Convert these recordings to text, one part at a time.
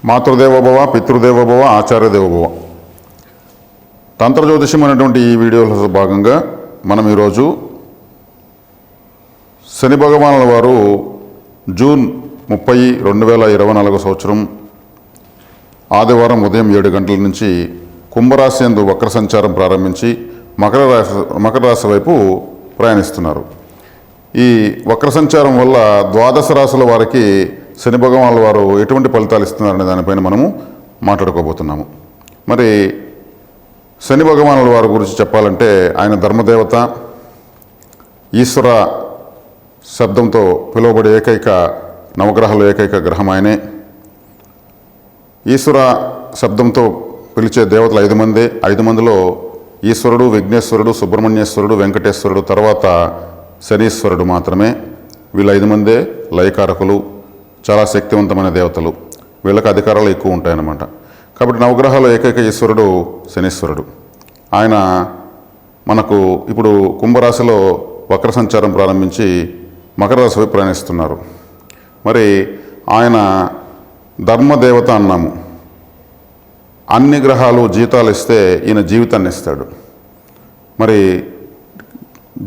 మాతృదేవోభవ, పితృదేవోభవ, ఆచార్యదేవోభవ. తంత్రజ్యోతిషం అనేటువంటి ఈ వీడియోలో భాగంగా మనం ఈరోజు శని భగవానుల వారు జూన్ 30, 2024 సంవత్సరం ఆదివారం ఉదయం 7 గంటల నుంచి కుంభరాశి యందు వక్ర సంచారం ప్రారంభించి మకర రాశి వైపు ప్రయాణిస్తున్నారు. ఈ వక్ర సంచారం వల్ల ద్వాదశ రాశుల వారికి శని భగవానుల వారు ఎటువంటి ఫలితాలు ఇస్తున్నారనే దానిపైన మనము మాట్లాడుకోబోతున్నాము. మరి శని భగవానుల వారి గురించి చెప్పాలంటే ఆయన ధర్మదేవత, ఈశ్వర శబ్దంతో పిలువబడే ఏకైక నవగ్రహాలు ఏకైక గ్రహం ఆయనే. ఈశ్వర శబ్దంతో పిలిచే దేవతలు 5 మందే. 5 మందిలో ఈశ్వరుడు, విఘ్నేశ్వరుడు, సుబ్రహ్మణ్యేశ్వరుడు, వెంకటేశ్వరుడు, తర్వాత శనీశ్వరుడు మాత్రమే. వీళ్ళు 5 మందే లయకారకులు, చాలా శక్తివంతమైన దేవతలు. వీళ్ళకి అధికారాలు ఎక్కువ ఉంటాయన్నమాట. కాబట్టి నవగ్రహాలు ఏకైక ఈశ్వరుడు శనీశ్వరుడు. ఆయన మనకు ఇప్పుడు కుంభరాశిలో వక్ర సంచారం ప్రారంభించి మకర రాశి వైపు ప్రయాణిస్తున్నారు. మరి ఆయన ధర్మదేవత అన్నాము. అన్ని గ్రహాలు జీతాలు ఇస్తే ఈయన జీవితాన్ని ఇస్తాడు. మరి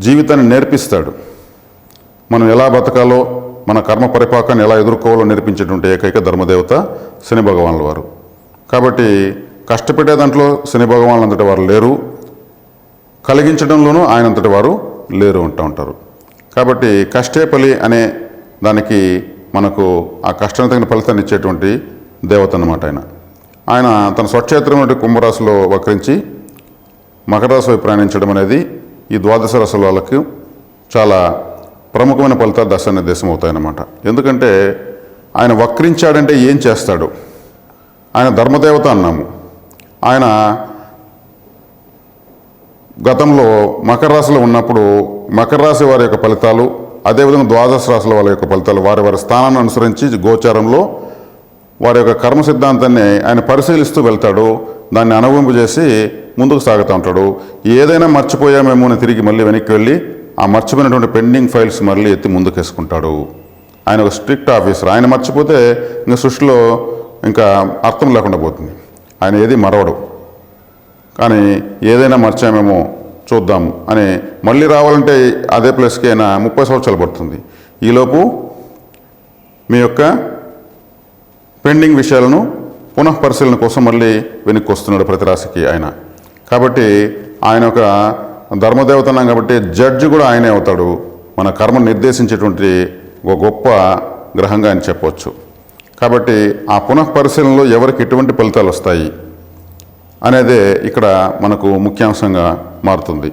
జీవితాన్ని నేర్పిస్తాడు. మనం ఎలా బతకాలో, మన కర్మ పరిపాకాన్ని ఎలా ఎదుర్కోవాలో నేర్పించేటువంటి ఏకైక ధర్మదేవత శని భగవానుల వారు. కాబట్టి కష్టపెట్టే దాంట్లో శని భగవానులు అంతటి వారు లేరు, కలిగించడంలోనూ ఆయన అంతటి వారు లేరు అంటూ ఉంటారు. కాబట్టి కష్టే ఫలి అనే దానికి మనకు ఆ కష్టానికి తగిన ఫలితాన్ని ఇచ్చేటువంటి దేవత అన్నమాట ఆయన తన స్వక్షేత్రం కుంభరాశిలో వక్రించి మకర రాశి వైపు ప్రయాణించడం అనేది ఈ ద్వాదశ రాశుల వాళ్ళకు చాలా ప్రముఖమైన ఫలితాలు దశ నిర్దేశం అవుతాయన్నమాట. ఎందుకంటే ఆయన వక్రించాడంటే ఏం చేస్తాడు? ఆయన ధర్మదేవత అన్నాము. ఆయన గతంలో మకర రాశిలో ఉన్నప్పుడు మకర రాశి వారి యొక్క ఫలితాలు, అదేవిధంగా ద్వాదశ రాశుల వాళ్ళ యొక్క ఫలితాలు వారి వారి స్థానాన్ని అనుసరించి గోచారంలో వారి యొక్క కర్మ సిద్ధాంతాన్ని ఆయన పరిశీలిస్తూ వెళ్తాడు. దాన్ని అనుభవింపజేసి ముందుకు సాగుతూ ఉంటాడు. ఏదైనా మర్చిపోయామేమో అని తిరిగి మళ్ళీ వెనక్కి వెళ్ళి ఆ మర్చిపోయినటువంటి పెండింగ్ ఫైల్స్ మళ్ళీ ఎత్తి ముందుకేసుకుంటాడు. ఆయన ఒక స్ట్రిక్ట్ ఆఫీసర్. ఆయన మర్చిపోతే ఇంకా సృష్టిలో ఇంకా అర్థం లేకుండా పోతుంది. ఆయన ఏది మరవడు. కానీ ఏదైనా మర్చామేమో చూద్దాం అని మళ్ళీ రావాలంటే అదే ప్లేస్కి అయినా 30 సంవత్సరాలు పడుతుంది. ఈలోపు మీ యొక్క పెండింగ్ విషయాలను పునః పరిశీలన కోసం మళ్ళీ వెనక్కి వస్తున్నాడు ప్రతి రాశికి ఆయన. కాబట్టి ఆయన ఒక ధర్మదేవత అన్నాం కాబట్టి జడ్జి కూడా ఆయనే అవుతాడు. మన కర్మను నిర్దేశించేటువంటి ఒక గొప్ప గ్రహంగా అని చెప్పవచ్చు. కాబట్టి ఆ పునః పరిశీలనలో ఎవరికి ఎటువంటి ఫలితాలు వస్తాయి అనేదే ఇక్కడ మనకు ముఖ్యాంశంగా మారుతుంది.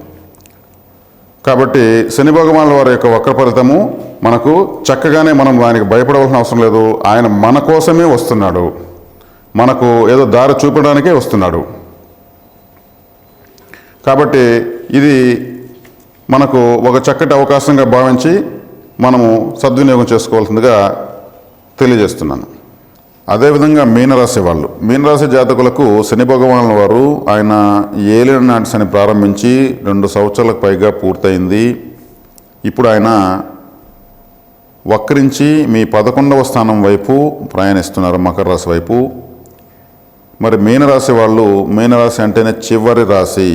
కాబట్టి శని భగవానుల వారి యొక్క వక్ర ఫలితము మనకు చక్కగానే మనం దానికి భయపడవలసిన అవసరం లేదు. ఆయన మన కోసమే వస్తున్నాడు, మనకు ఏదో దారి చూపడానికే వస్తున్నాడు. కాబట్టి ఇది మనకు ఒక చక్కటి అవకాశంగా భావించి మనము సద్వినియోగం చేసుకోవాల్సిందిగా తెలియజేస్తున్నాను. అదేవిధంగా మీనరాశి వాళ్ళు, మీనరాశి జాతకులకు శని భగవానుల వారు ఆయన ఏలిన నాటి శని ప్రారంభించి 2 సంవత్సరాలకు పైగా పూర్తయింది. ఇప్పుడు ఆయన వక్రించి మీ 11వ స్థానం వైపు ప్రయాణిస్తున్నారు, మకర రాశి వైపు. మరి మీనరాశి వాళ్ళు, మీనరాశి అంటేనే చివరి రాశి,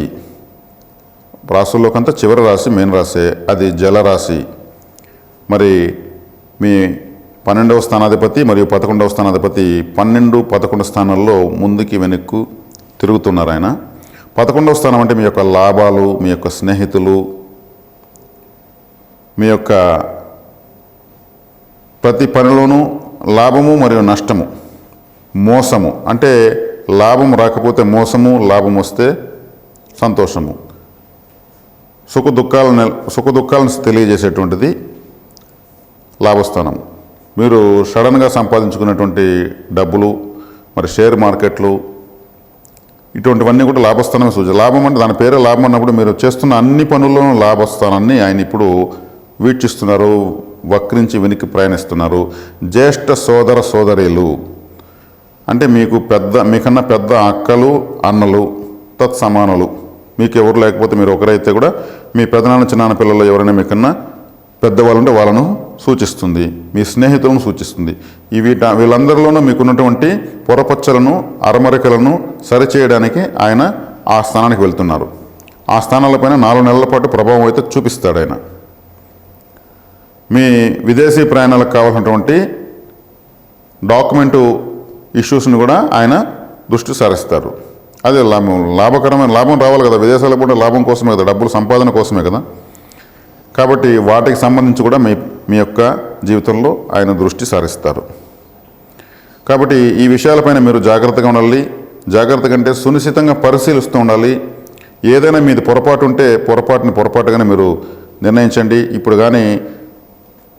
రాశుల్లోకంతా చివరి రాశి మీనరాశి. అది జలరాశి. మరి మీ 12వ స్థానాధిపతి మరియు 11వ స్థానాధిపతి 12, 11 స్థానాల్లో ముందుకి వెనక్కు తిరుగుతున్నారు ఆయన. 11వ స్థానం అంటే మీ యొక్క లాభాలు, మీ యొక్క స్నేహితులు, మీ యొక్క ప్రతి పనిలోనూ లాభము మరియు నష్టము, మోసము అంటే లాభం రాకపోతే మోసము, లాభం వస్తే సంతోషము, సుఖ దుఃఖాలను తెలియజేసేటువంటిది లాభస్థానం. మీరు సడన్గా సంపాదించుకున్నటువంటి డబ్బులు, మరి షేర్ మార్కెట్లు, ఇటువంటివన్నీ కూడా లాభస్థానమే సూచన. లాభం అంటే దాని పేరే లాభం అన్నప్పుడు మీరు చేస్తున్న అన్ని పనుల్లోనూ లాభస్థానాన్ని ఆయన ఇప్పుడు వీక్షిస్తున్నారు, వక్రించి వెనక్కి ప్రయాణిస్తున్నారు. జ్యేష్ఠ సోదర సోదరీలు అంటే మీకన్నా పెద్ద అక్కలు, అన్నలు, తత్సమానులు. మీకు ఎవరు లేకపోతే మీరు ఒకరైతే కూడా మీ పెదనాన్న చిన్నాన్న పిల్లలు ఎవరైనా మీకన్నా పెద్దవాళ్ళు ఉంటే వాళ్ళను సూచిస్తుంది, మీ స్నేహితులను సూచిస్తుంది. వీళ్ళందరిలోనూ మీకున్నటువంటి పొరపచ్చలను అరమరికలను సరిచేయడానికి ఆయన ఆ స్థానానికి వెళ్తున్నారు. ఆ స్థానాలపైన 4 నెలల పాటు ప్రభావం అయితే చూపిస్తాడు ఆయన. మీ విదేశీ ప్రయాణాలకు కావాల్సినటువంటి డాక్యుమెంటు ఇష్యూస్ని కూడా ఆయన దృష్టి సారిస్తారు. అదే లాభకరమైన లాభం రావాలి కదా, విదేశాలకు కూడా లాభం కోసమే కదా, డబ్బుల సంపాదన కోసమే కదా. కాబట్టి వాటికి సంబంధించి కూడా మీ యొక్క జీవితంలో ఆయన దృష్టి సారిస్తారు. కాబట్టి ఈ విషయాలపైన మీరు జాగ్రత్తగా ఉండాలి. జాగ్రత్తగా అంటే సునిశ్చితంగా పరిశీలిస్తూ ఉండాలి. ఏదైనా మీది పొరపాటు ఉంటే పొరపాటుగానే మీరు నిర్ణయించండి. ఇప్పుడు కానీ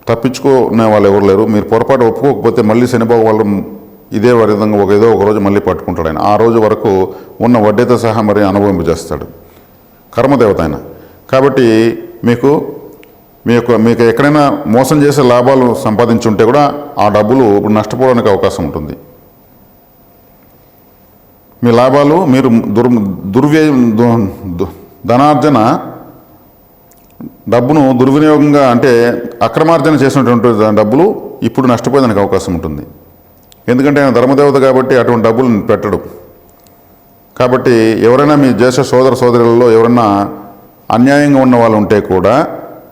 తప్పించుకునే వాళ్ళు ఎవరు లేరు. మీరు పొరపాటు ఒప్పుకోకపోతే మళ్ళీ శనిబాబు వాళ్ళు ఇదే విధంగా ఏదో ఒక రోజు మళ్ళీ పట్టుకుంటాడు ఆయన. ఆ రోజు వరకు ఉన్న వడ్డీతో సహా మరి అనుభవింపజేస్తాడు కర్మదేవత ఆయన. కాబట్టి మీకు ఎక్కడైనా మోసం చేసే లాభాలు సంపాదించుంటే కూడా ఆ డబ్బులు ఇప్పుడు నష్టపోవడానికి అవకాశం ఉంటుంది. మీ లాభాలు మీరు ధనార్జన డబ్బును దుర్వినియోగంగా అంటే అక్రమార్జన చేసినటువంటి డబ్బులు ఇప్పుడు నష్టపోయేదానికి అవకాశం ఉంటుంది. ఎందుకంటే ఆయన ధర్మదేవత కాబట్టి అటువంటి డబ్బులు పెట్టడు. కాబట్టి ఎవరైనా మీ జ్యేష్ఠ సోదరులలో ఎవరైనా అన్యాయంగా ఉన్న వాళ్ళు ఉంటే కూడా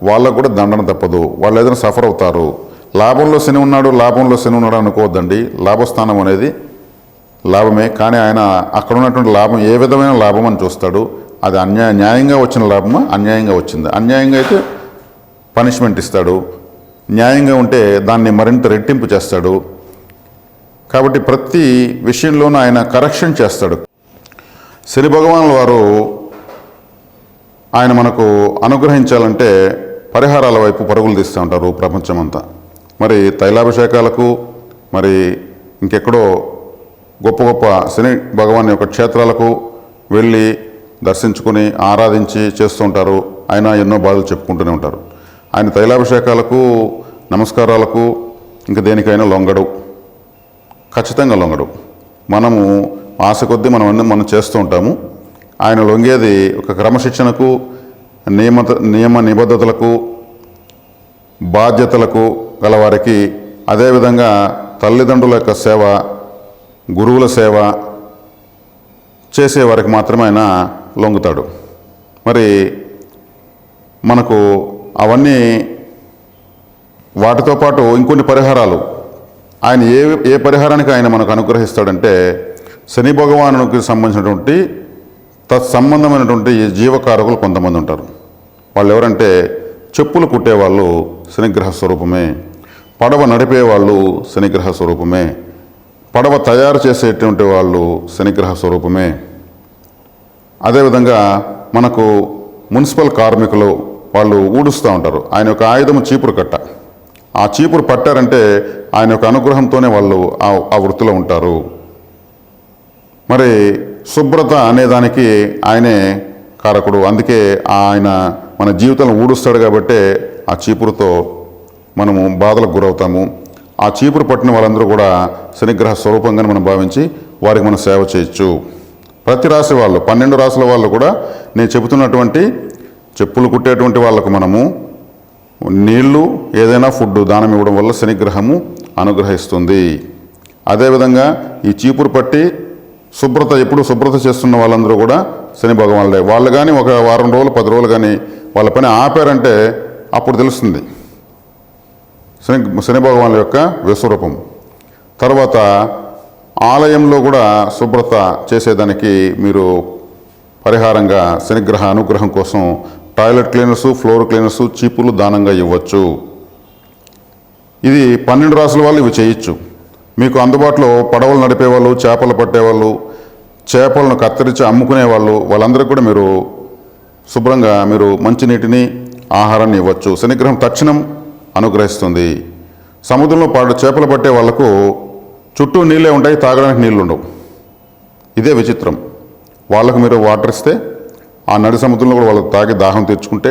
వాళ్ళకు కూడా దండన తప్పదు. వాళ్ళు ఏదైనా సఫర్ అవుతారు. లాభంలో శని ఉన్నాడు అనుకోవద్దండి. లాభస్థానం అనేది లాభమే, కానీ ఆయన అక్కడ ఉన్నటువంటి లాభం ఏ విధమైన లాభం అని చూస్తాడు. అది న్యాయంగా వచ్చిన లాభమా, అన్యాయంగా వచ్చింది. అన్యాయంగా అయితే పనిష్మెంట్ ఇస్తాడు, న్యాయంగా ఉంటే దాన్ని మరింత రెట్టింపు చేస్తాడు. కాబట్టి ప్రతి విషయంలోనూ ఆయన కరెక్షన్ చేస్తాడు. శని భగవానుల వారు ఆయన మనకు అనుగ్రహించాలంటే పరిహారాల వైపు పరుగులు తీస్తూ ఉంటారు ప్రపంచమంతా. మరి తైలాభిషేకాలకు మరి ఇంకెక్కడో గొప్ప గొప్ప శని భగవాన్ యొక్క క్షేత్రాలకు వెళ్ళి దర్శించుకొని ఆరాధించి చేస్తూ ఉంటారు. ఆయన ఎన్నో బాధలు చెప్పుకుంటూనే ఉంటారు. ఆయన తైలాభిషేకాలకు నమస్కారాలకు ఇంకా దేనికైనా లొంగడు, ఖచ్చితంగా లొంగడు. మనము ఆశ కొద్దీ మనం చేస్తూ ఉంటాము. ఆయన లొంగేది ఒక క్రమశిక్షణకు, నియమ నిబద్ధతలకు, బాధ్యతలకు గలవారికి, అదేవిధంగా తల్లిదండ్రుల యొక్క సేవ, గురువుల సేవ చేసేవారికి మాత్రమే ఆయన లొంగుతాడు. మరి మనకు అవన్నీ వాటితో పాటు ఇంకొన్ని పరిహారాలు ఆయన ఏ పరిహారానికి ఆయన మనకు అనుగ్రహిస్తాడంటే శని భగవానునికి సంబంధించినటువంటి తత్సంబంధమైనటువంటి ఈ జీవకారకులు కొంతమంది ఉంటారు. వాళ్ళు ఎవరంటే చెప్పులు కుట్టేవాళ్ళు శనిగ్రహ స్వరూపమే, పడవ నడిపేవాళ్ళు శనిగ్రహ స్వరూపమే, పడవ తయారు చేసేటువంటి వాళ్ళు శనిగ్రహ స్వరూపమే. అదేవిధంగా మనకు మున్సిపల్ కార్మికులు వాళ్ళు ఊడుస్తూ ఉంటారు. ఆయన యొక్క ఆయుధము చీపురు కట్ట. ఆ చీపురు పట్టారంటే ఆయన యొక్క అనుగ్రహంతోనే వాళ్ళు ఆ వృత్తిలో ఉంటారు. మరి శుభ్రత అనేదానికి ఆయనే కారకుడు. అందుకే ఆయన మన జీవితంలో ఊడుస్తాడు కాబట్టి ఆ చీపురుతో మనము బాధలకు గురవుతాము. ఆ చీపురు పట్టిన వాళ్ళందరూ కూడా శనిగ్రహ స్వరూపంగానే మనం భావించి వారికి మనం సేవ చేయొచ్చు. ప్రతి రాశి వాళ్ళు 12 రాశుల వాళ్ళు కూడా నేను చెబుతున్నటువంటి చెప్పులు కుట్టేటువంటి వాళ్ళకు మనము నీళ్లు ఏదైనా ఫుడ్ దానం ఇవ్వడం వల్ల శనిగ్రహము అనుగ్రహిస్తుంది. అదేవిధంగా ఈ చీపురు పట్టి ఎప్పుడు శుభ్రత చేస్తున్న వాళ్ళందరూ కూడా శని భగవానులే. వాళ్ళు కానీ ఒక వారం రోజులు 10 రోజులు కానీ వాళ్ళ పని ఆపారంటే అప్పుడు తెలుస్తుంది శని భగవానుల యొక్క విశ్వరూపం. తర్వాత ఆలయంలో కూడా శుభ్రత చేసేదానికి మీరు పరిహారంగా శనిగ్రహ అనుగ్రహం కోసం టాయిలెట్ క్లీనర్సు, ఫ్లోర్ క్లీనర్సు, చీపులు దానంగా ఇవ్వచ్చు. ఇది 12 రాసుల వాళ్ళు ఇవి చేయొచ్చు. మీకు అందుబాటులో పడవలు నడిపేవాళ్ళు, చేపలు పట్టేవాళ్ళు, చేపలను కత్తిరించి అమ్ముకునేవాళ్ళు, వాళ్ళందరికీ కూడా మీరు శుభ్రంగా మీరు మంచినీటిని, ఆహారాన్ని ఇవ్వచ్చు. శనిగ్రహం తక్షణం అనుగ్రహిస్తుంది. సముద్రంలో చేపలు పట్టే వాళ్లకు చుట్టూ నీళ్ళే ఉంటాయి, తాగడానికి నీళ్ళు ఉండవు. ఇదే విచిత్రం. వాళ్ళకు మీరు వాటర్ ఇస్తే ఆ నడి సముద్రంలో కూడా వాళ్ళకు తాగి దాహం తీర్చుకుంటే,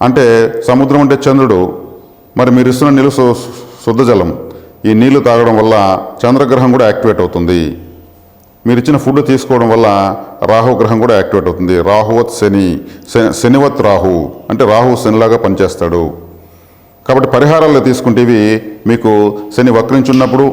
అంటే సముద్రం అంటే చంద్రుడు, మరి మీరు ఇస్తున్న నీళ్ళు శుద్ధ జలం. ఈ నీళ్లు తాగడం వల్ల చంద్రగ్రహం కూడా యాక్టివేట్ అవుతుంది. మీరు ఇచ్చిన ఫుడ్ తీసుకోవడం వల్ల రాహుగ్రహం కూడా యాక్టివేట్ అవుతుంది. రాహువత్ శనివత్ రాహు అంటే రాహు శనిలాగా పనిచేస్తాడు. కాబట్టి పరిహారాలు తీసుకుంటే ఇవి మీకు శని వక్రించున్నప్పుడు